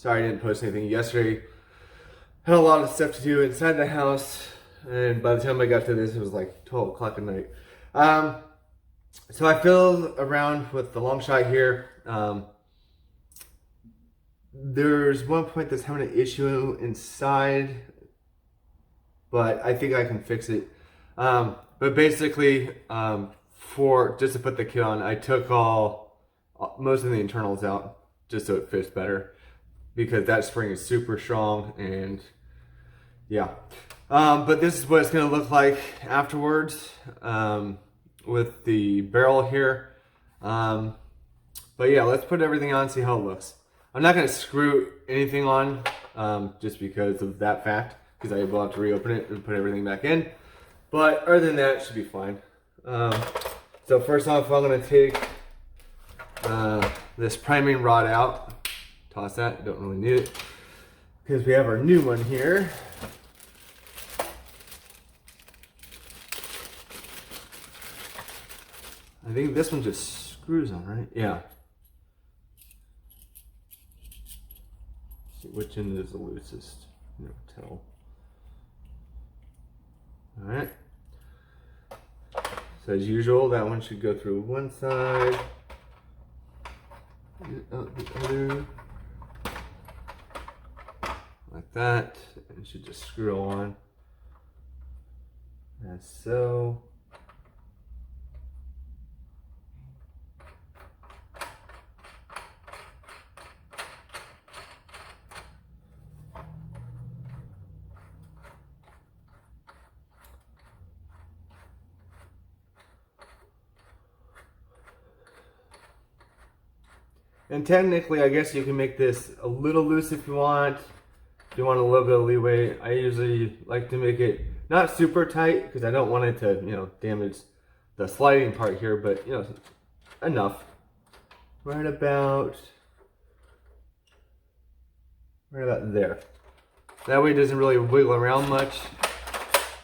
Sorry I didn't post anything yesterday. Had a lot of stuff to do inside the house, and by the time I got to this, it was like 12 o'clock at night. So I filled around with the Longshot here. There's one point that's having an issue inside, but I think I can fix it. But basically, for just to put the kit on, I took most of the internals out just so it fits better, because that spring is super strong. And yeah, but this is what it's going to look like afterwards, with the barrel here. But yeah, let's put everything on, see how it looks. I'm not going to screw anything on, just because of that fact, because I will have to reopen it and put everything back in. But other than that, it should be fine. So first off, I'm going to take this priming rod out. Toss that, don't really need it, because we have our new one here. I think this one just screws on, right? Yeah. See which end is the loosest. Never tell. Alright. So as usual, that one should go through one side, out the other, like that, and it should just screw on, as so. And technically, I guess you can make this a little loose if you want. If you want a little bit of leeway, I usually like to make it not super tight, because I don't want it to, damage the sliding part here, but, enough. Right about there. That way it doesn't really wiggle around much,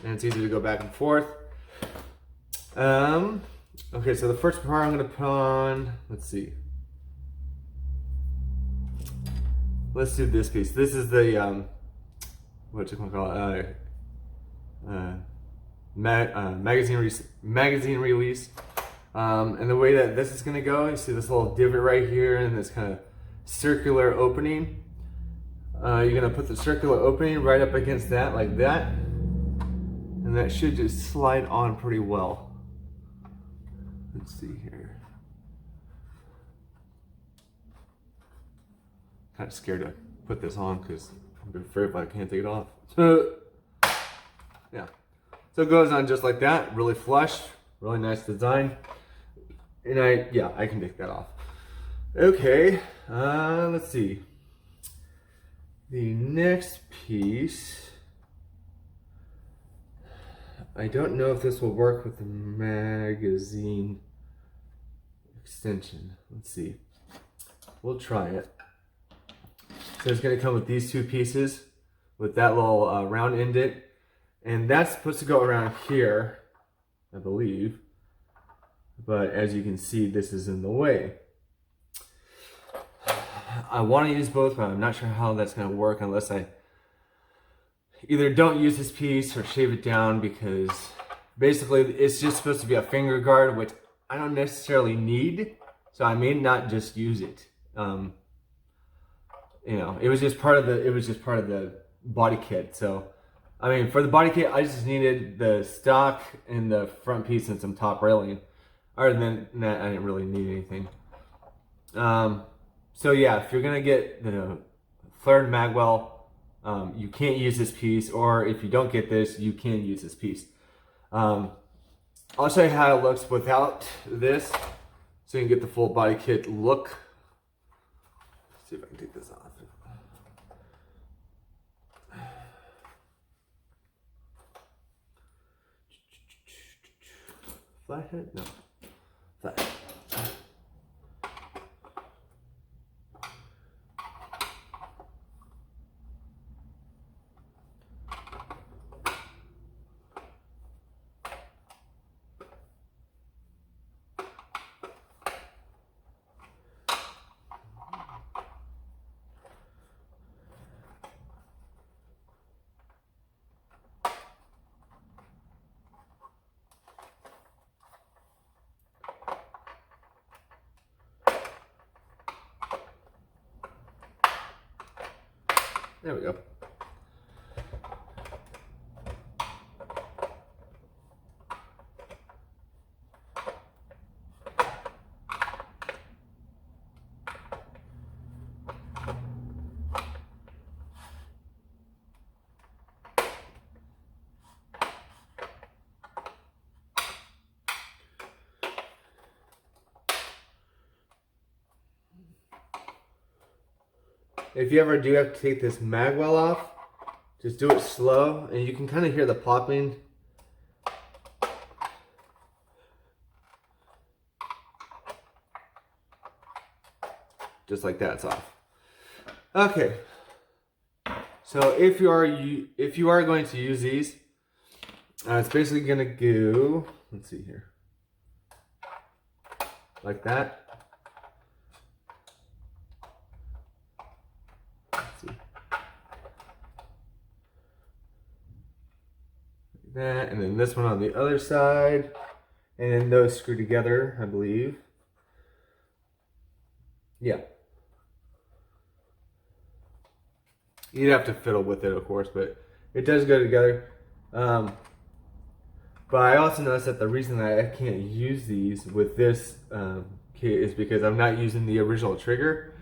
and it's easy to go back and forth. Okay, so the first part I'm going to put on, let's see. Let's do this piece. This is the, what you call it, magazine release. And the way that this is gonna go, you see this little divot right here and this kind of circular opening. You're gonna put the circular opening right up against that, like that. And that should just slide on pretty well. Let's see here. Kind of scared to put this on because I'm afraid if I can't take it off. So, yeah. So it goes on just like that, really flush, really nice design. And I can take that off. Okay, let's see. The next piece, I don't know if this will work with the magazine extension. Let's see. We'll try it. So it's going to come with these two pieces with that little round indent, and that's supposed to go around here, I believe, but as you can see, this is in the way. I want to use both, but I'm not sure how that's going to work unless I either don't use this piece or shave it down, because basically it's just supposed to be a finger guard, which I don't necessarily need, so I may not just use it. It was just part of the body kit. So, I mean, for the body kit, I just needed the stock and the front piece and some top railing. Other than that, I didn't really need anything. So yeah, if you're gonna get the flared magwell, you can't use this piece, or if you don't get this, you can use this piece. I'll show you how it looks without this, so you can get the full body kit look. Let's see if I can take this off. Flathead? No. Flathead. There we go. If you ever do have to take this mag well off, just do it slow, and you can kind of hear the popping. Just like that, it's off. Okay. So if you are going to use these, it's basically gonna go. Let's see here, like that. That, and then this one on the other side, and then those screw together, I believe. Yeah. You'd have to fiddle with it, of course, but it does go together. But I also noticed that the reason that I can't use these with this kit is because I'm not using the original trigger.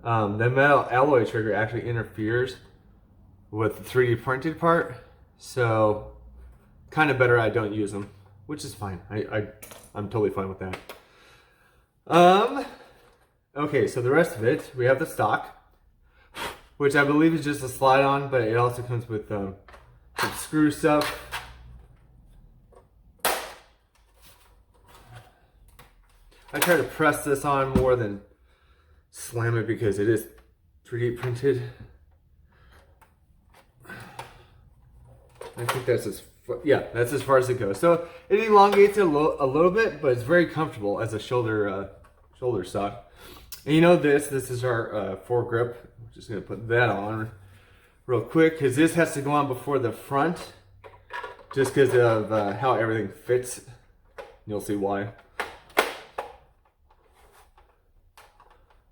The metal alloy trigger actually interferes with the 3D printed part, so kind of better I don't use them, which is fine. I'm totally fine with that. Okay, so the rest of it, we have the stock, which I believe is just a slide on, but it also comes with some screw stuff. I try to press this on more than slam it because it is 3D printed. I think that's that's as far as it goes. So it elongates it a little bit, but it's very comfortable as a shoulder stock. And you know this is our foregrip. I'm just gonna put that on real quick because this has to go on before the front, just because of how everything fits. You'll see why.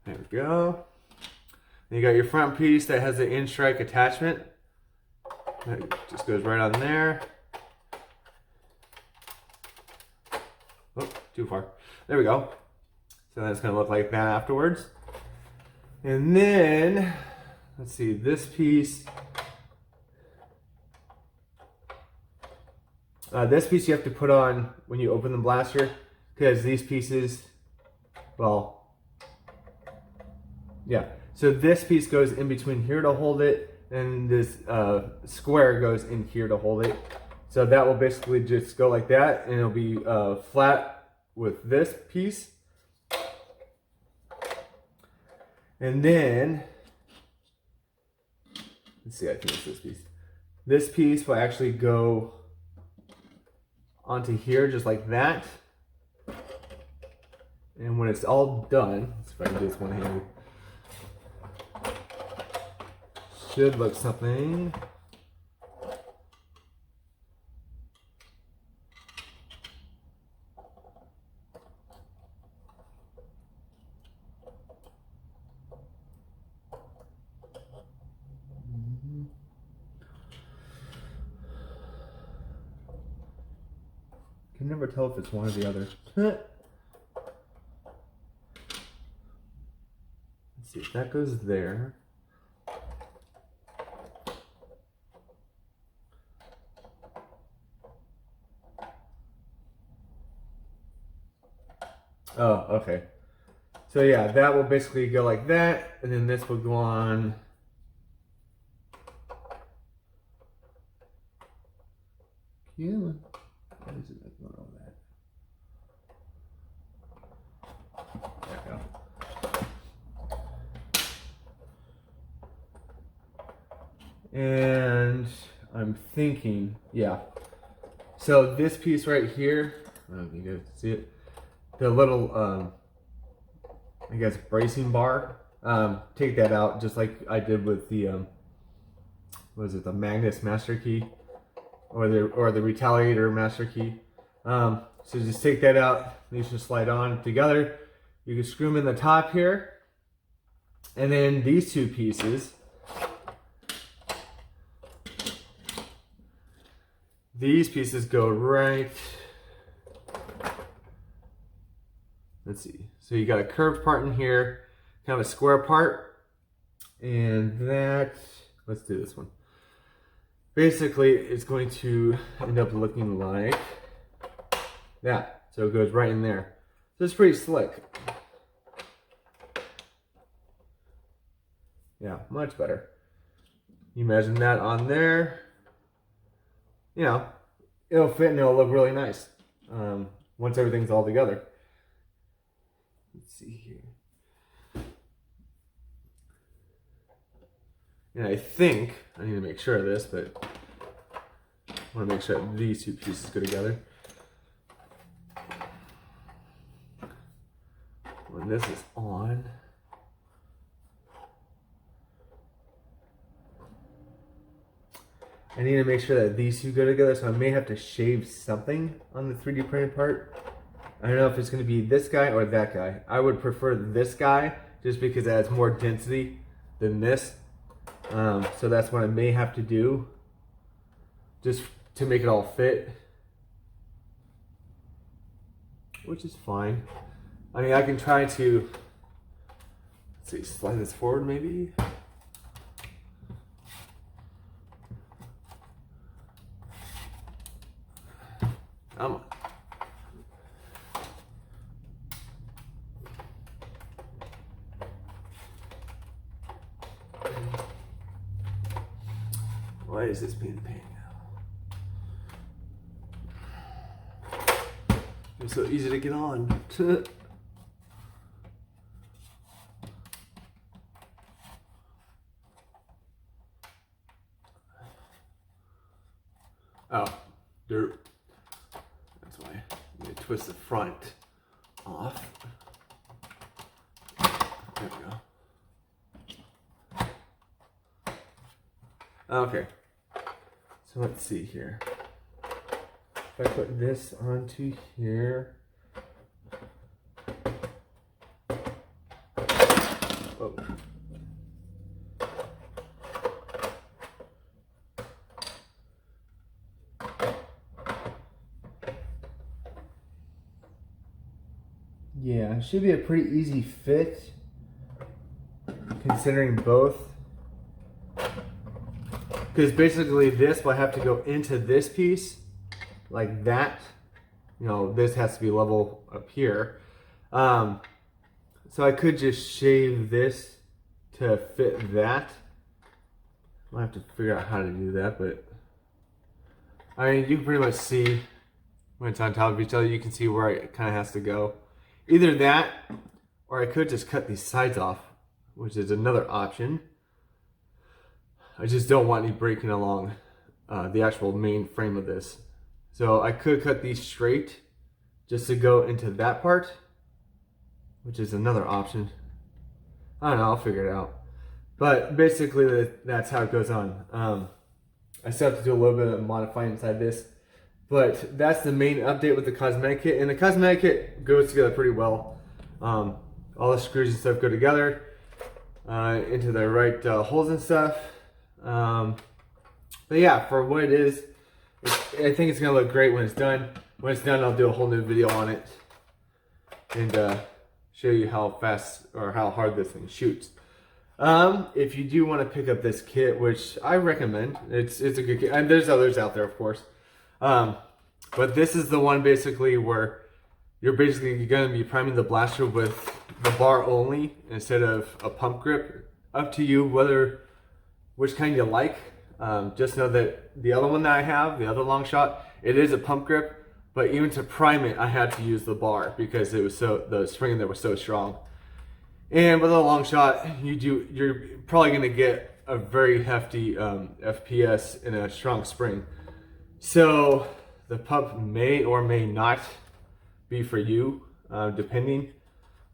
There we go. Then you got your front piece that has the in-strike attachment. That just goes right on there. Oh, too far. There we go. So that's going to look like that afterwards. And then, let's see, this piece. This piece you have to put on when you open the blaster, because these pieces, well, yeah. So this piece goes in between here to hold it, and this square goes in here to hold it. So that will basically just go like that, and it'll be flat with this piece. And then, let's see, I think it's this piece. This piece will actually go onto here just like that. And when it's all done, let's see if I can do this one-handed. Should look something. Can never tell if it's one or the other. Let's see if that goes there. Oh, okay. So yeah, that will basically go like that, and then this will go on. Yeah. What is it going on that? There we go. And I'm thinking, yeah. So this piece right here, I don't know if you guys see it. The little, I guess, bracing bar. Take that out, just like I did with the, what is it, the Magnus Master Key, or the Retaliator Master Key. So just take that out. These should slide on together. You can screw them in the top here, and then these two pieces these pieces go right. Let's see. So you got a curved part in here, kind of a square part, and that, let's do this one. Basically, it's going to end up looking like that. So it goes right in there. So it's pretty slick. Yeah, much better. You imagine that on there. You know, it'll fit and it'll look really nice once everything's all together. Let's see here. And I think, I need to make sure of this, but I want to make sure that these two pieces go together. When this is on, I need to make sure that these two go together, so I may have to shave something on the 3D printed part. I don't know if it's going to be this guy or that guy. I would prefer this guy just because it has more density than this. So that's what I may have to do just to make it all fit, which is fine. I mean, I can try to, let's see, slide this forward maybe. Come on. Why is this being a pain now? It's so easy to get on. Oh, dirt. That's why. I'm going to twist the front off. There we go. Okay. So let's see here. If I put this onto here. Whoa. Yeah, it should be a pretty easy fit considering both. Because basically this will have to go into this piece like that. You know, this has to be level up here. So I could just shave this to fit that. I'll have to figure out how to do that, but I mean, you can pretty much see when it's on top of each other, you can see where it kind of has to go. Either that, or I could just cut these sides off, which is another option. I just don't want any breaking along the actual main frame of this. So I could cut these straight just to go into that part, which is another option. I don't know, I'll figure it out. But basically that's how it goes on. I still have to do a little bit of modifying inside this. But that's the main update with the cosmetic kit. And the cosmetic kit goes together pretty well. All the screws and stuff go together into the right holes and stuff. But yeah, for what it is, I think it's gonna look great when it's done. When it's done, I'll do a whole new video on it and show you how fast or how hard this thing shoots. If you do want to pick up this kit, which I recommend, it's a good kit, and there's others out there, of course. But this is the one basically where you're basically going to be priming the blaster with the bar only instead of a pump grip. Up to you which kind you like. Just know that the other one that I have, the other Longshot, it is a pump grip, but even to prime it, I had to use the bar because it was the spring in there was so strong. And with a Longshot, you're probably going to get a very hefty FPS and a strong spring. So the pump may or may not be for you, depending.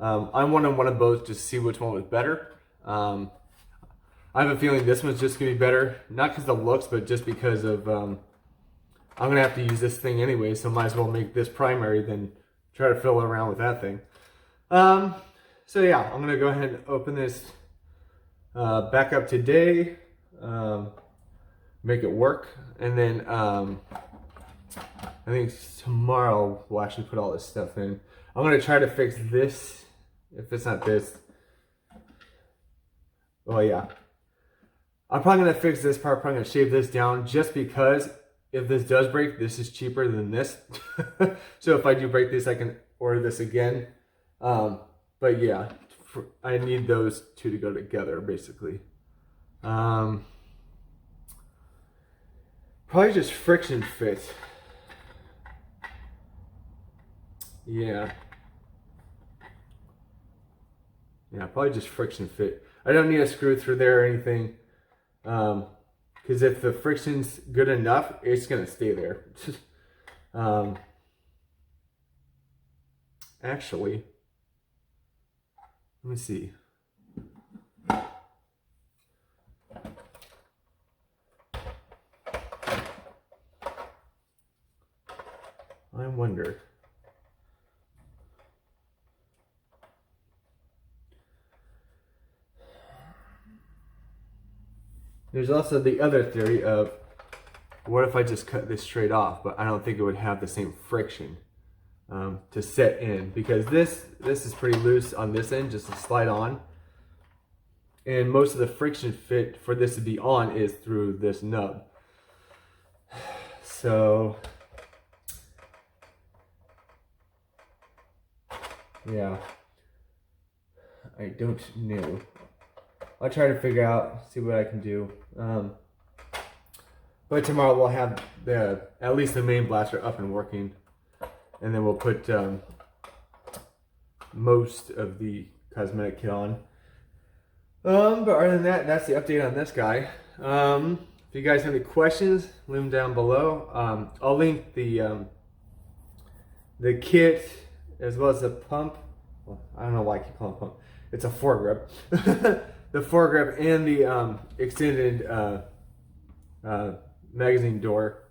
I wanted one of both to see which one was better. I have a feeling this one's just gonna be better, not because of the looks, but just because of I'm gonna have to use this thing anyway, so might as well make this primary than try to fill around with that thing. So yeah, I'm gonna go ahead and open this back up today, make it work, and then I think tomorrow we'll actually put all this stuff in. I'm gonna try to fix this. If it's not this, well, yeah. I'm probably gonna fix this part. Probably gonna shave this down just because if this does break, this is cheaper than this. So if I do break this, I can order this again. But yeah, I need those two to go together basically. Probably just friction fit. Yeah, probably just friction fit. I don't need a screw through there or anything. Because if the friction's good enough, it's gonna stay there. Actually, let me see. I wonder. There's also the other theory of what if I just cut this straight off, but I don't think it would have the same friction to set in, because this is pretty loose on this end, just to slide on. And most of the friction fit for this to be on is through this nub. So, yeah, I don't know. I'll try to figure out, see what I can do. But tomorrow we'll have at least the main blaster up and working, and then we'll put most of the cosmetic kit on. But other than that, that's the update on this guy. If you guys have any questions, leave them down below. I'll link the kit as well as the pump. Well, I don't know why I keep calling it pump. It's a foregrip. The foregrip and the extended magazine door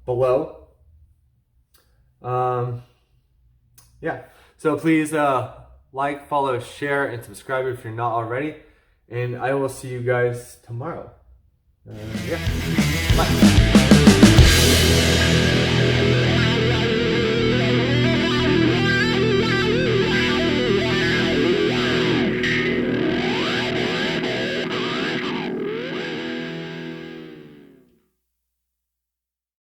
below. Yeah, so please like, follow, share, and subscribe if you're not already. And I will see you guys tomorrow. Yeah, bye.